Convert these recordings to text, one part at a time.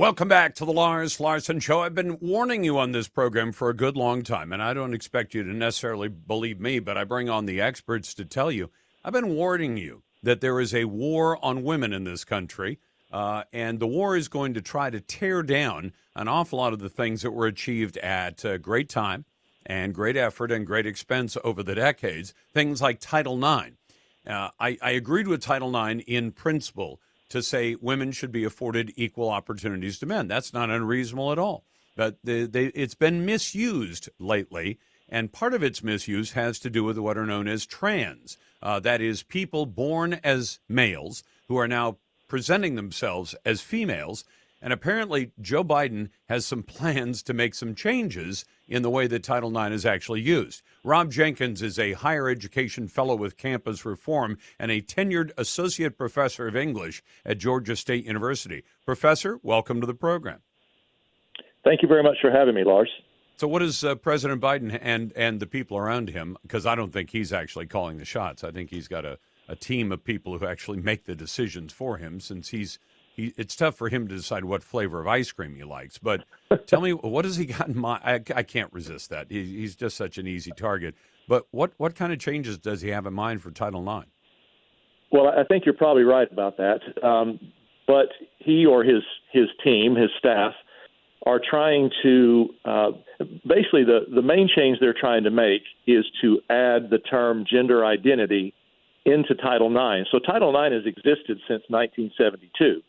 Welcome back to the Lars Larson Show. I've been warning you on this program for a good long time, and I don't expect you to necessarily believe me, but I bring on the experts to tell you. I've been warning you that there is a war on women in this country, and the war is going to try to tear down an awful lot of the things that were achieved at great time and great effort and great expense over the decades, things like Title IX. I agreed with Title IX in principle to say women should be afforded equal opportunities to men. That's not unreasonable at all. But it's been misused lately, and part of its misuse has to do with what are known as trans. That is, people born as males who are now presenting themselves as females. And apparently Joe Biden has some plans to make some changes in the way that Title IX is actually used. Rob Jenkins is a higher education fellow with Campus Reform and a tenured associate professor of English at Georgia State University. Professor, welcome to the program. Thank you very much for having me, Lars. So what is President Biden and the people around him, because I don't think he's actually calling the shots. I think he's got a team of people who actually make the decisions for him, since it's tough for him to decide what flavor of ice cream he likes. But tell me, what has he got in mind? I can't resist that. He's just such an easy target. But what kind of changes does he have in mind for Title IX? Well, I think you're probably right about that. But he or his team, his staff, are trying to basically the main change they're trying to make is to add the term gender identity into Title IX. So Title IX has existed since 1972.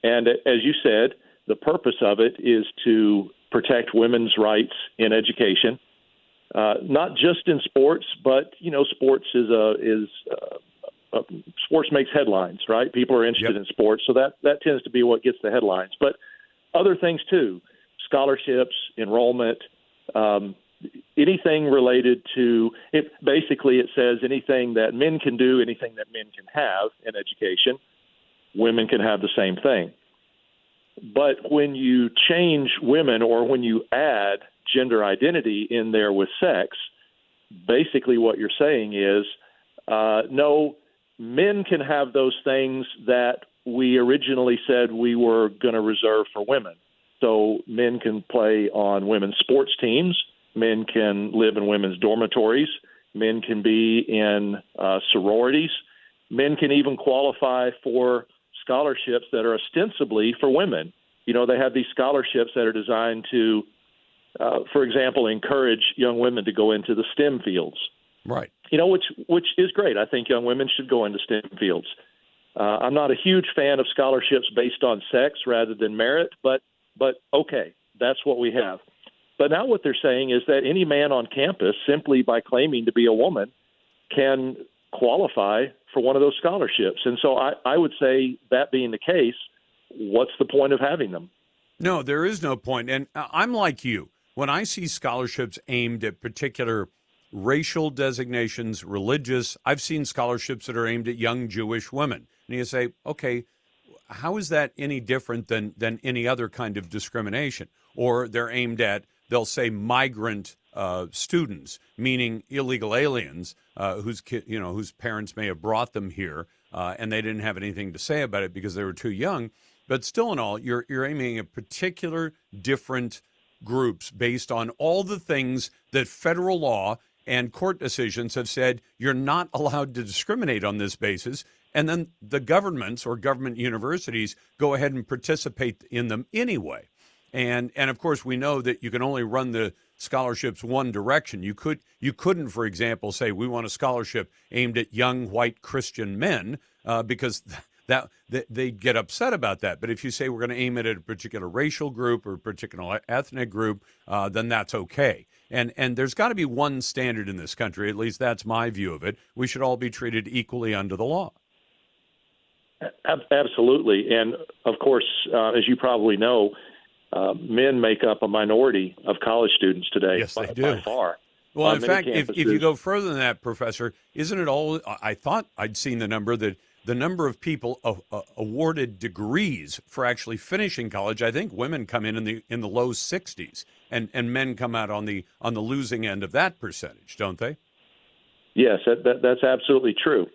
And as you said, the purpose of it is to protect women's rights in education, not just in sports, but sports sports makes headlines, right? People are interested in sports, so that tends to be what gets the headlines. But other things too, scholarships, enrollment, anything related to it. Basically, it says anything that men can do, anything that men can have in education, women can have the same thing. But when you change women, or when you add gender identity in there with sex, basically what you're saying is, no, men can have those things that we originally said we were going to reserve for women. So men can play on women's sports teams, men can live in women's dormitories, men can be in sororities, men can even qualify for scholarships that are ostensibly for women. They have these scholarships that are designed to, for example, encourage young women to go into the STEM fields. Right. Which is great. I think young women should go into STEM fields. I'm not a huge fan of scholarships based on sex rather than merit, but okay, that's what we have. But now what they're saying is that any man on campus, simply by claiming to be a woman, can qualify for one of those scholarships. And so I would say, that being the case, what's the point of having them? No, there is no point. And I'm like you. When I see scholarships aimed at particular racial designations, religious, I've seen scholarships that are aimed at young Jewish women. And you say, okay, how is that any different than any other kind of discrimination? Or they're aimed at, they'll say, migrant students, meaning illegal aliens whose parents may have brought them here, and they didn't have anything to say about it because they were too young. But still in all, you're aiming at particular different groups based on all the things that federal law and court decisions have said you're not allowed to discriminate on this basis. And then the governments or government universities go ahead and participate in them anyway. And of course, we know that you can only run the scholarships one direction. You couldn't, for example, say we want a scholarship aimed at young white Christian men because that they get upset about that. But if you say we're going to aim it at a particular racial group or a particular ethnic group, then that's okay. And there's got to be one standard in this country. At least that's my view of it. We should all be treated equally under the law. Absolutely. And of course, as you probably know, men make up a minority of college students today. Yes, they do. By far. Well, in fact, if you go further than that, Professor, isn't it all? I thought I'd seen the number that the number of people awarded degrees for actually finishing college. I think women come in the low 60s, and men come out on the losing end of that percentage, don't they? Yes, that's absolutely true.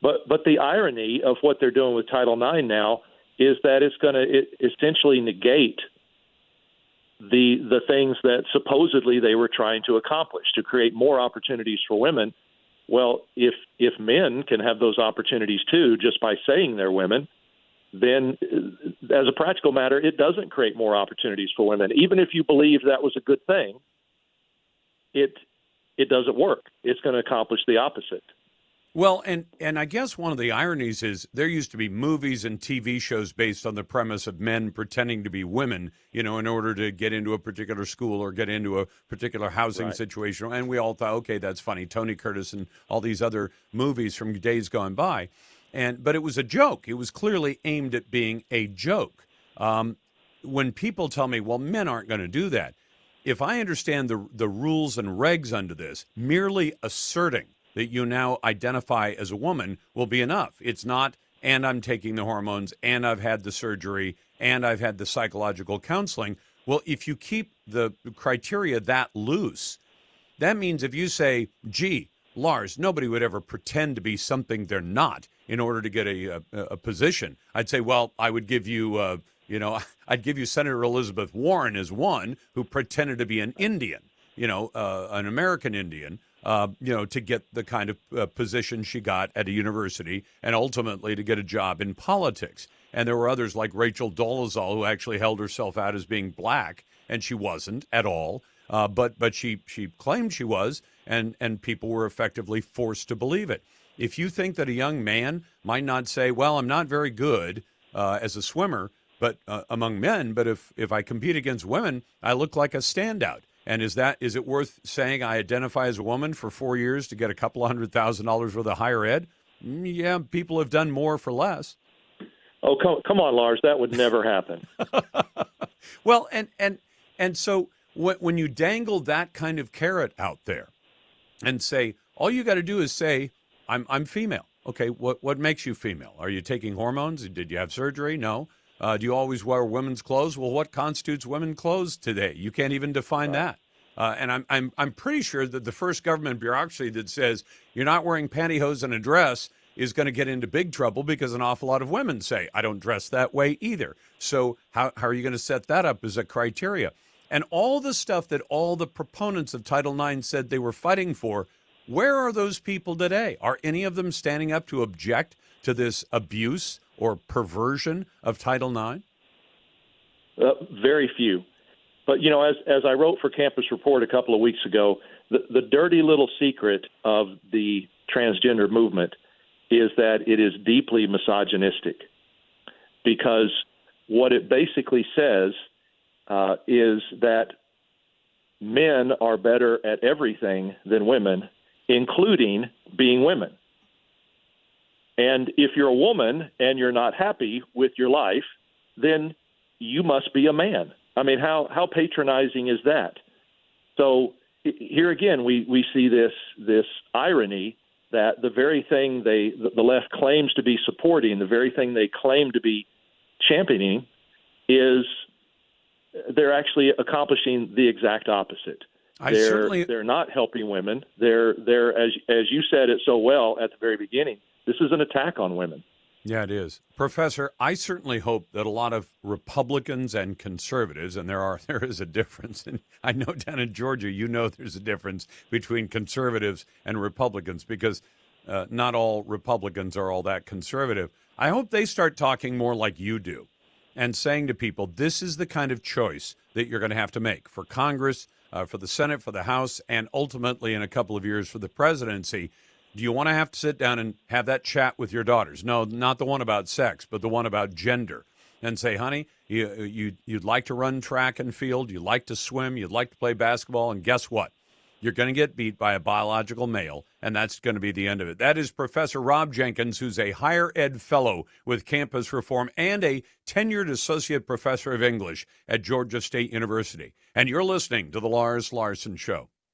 But the irony of what they're doing with Title IX now is that it's going to essentially negate the things that supposedly they were trying to accomplish, to create more opportunities for women. Well, if men can have those opportunities too, just by saying they're women, then as a practical matter, it doesn't create more opportunities for women. Even if you believe that was a good thing, it doesn't work. It's going to accomplish the opposite. Well, and I guess one of the ironies is there used to be movies and TV shows based on the premise of men pretending to be women, in order to get into a particular school or get into a particular housing situation. And we all thought, okay, that's funny. Tony Curtis and all these other movies from days gone by. But it was a joke. It was clearly aimed at being a joke. When people tell me, well, men aren't going to do that, if I understand the rules and regs under this, merely asserting that you now identify as a woman will be enough. It's not, and I'm taking the hormones, and I've had the surgery, and I've had the psychological counseling. Well, if you keep the criteria that loose, that means if you say, gee, Lars, nobody would ever pretend to be something they're not in order to get a position. I'd say, well, I would give you, I'd give you Senator Elizabeth Warren as one who pretended to be an Indian, an American Indian, to get the kind of position she got at a university and ultimately to get a job in politics. And there were others like Rachel Dolezal who actually held herself out as being black, and she wasn't at all. But she claimed she was, and people were effectively forced to believe it. If you think that a young man might not say, well, I'm not very good as a swimmer, but among men, but if I compete against women, I look like a standout. And is it worth saying I identify as a woman for 4 years to get a couple $100,000 worth of higher ed? Yeah, people have done more for less. Oh, come on, Lars, that would never happen. Well, and so when you dangle that kind of carrot out there and say, all you got to do is say, I'm female. Okay, what makes you female? Are you taking hormones? Did you have surgery? No. Do you always wear women's clothes? Well, what constitutes women's clothes today? You can't even define that. And I'm pretty sure that the first government bureaucracy that says you're not wearing pantyhose and a dress is going to get into big trouble because an awful lot of women say, I don't dress that way either. So how are you going to set that up as a criteria? And all the stuff that all the proponents of Title IX said they were fighting for, where are those people today? Are any of them standing up to object to this abuse or perversion of Title IX? Very few. But, as I wrote for Campus Report a couple of weeks ago, the dirty little secret of the transgender movement is that it is deeply misogynistic, because what it basically says is that men are better at everything than women, including being women. And if you're a woman and you're not happy with your life, then you must be a man. I mean, how patronizing is that? So here again, we see this irony that the very thing the left claims to be supporting, the very thing they claim to be championing, is they're actually accomplishing the exact opposite. They're not helping women. They're as you said it so well at the very beginning, this is an attack on women. Yeah, it is. Professor, I certainly hope that a lot of Republicans and conservatives, and there is a difference, and I know down in Georgia, there's a difference between conservatives and Republicans, because not all Republicans are all that conservative. I hope they start talking more like you do and saying to people, this is the kind of choice that you're going to have to make for Congress, for the Senate, for the House, and ultimately in a couple of years for the presidency. Do you want to have to sit down and have that chat with your daughters? No, not the one about sex, but the one about gender. And say, honey, you'd like to run track and field, you'd like to swim, you'd like to play basketball, and guess what? You're going to get beat by a biological male, and that's going to be the end of it. That is Professor Rob Jenkins, who's a higher ed fellow with Campus Reform and a tenured associate professor of English at Georgia State University. And you're listening to The Lars Larson Show.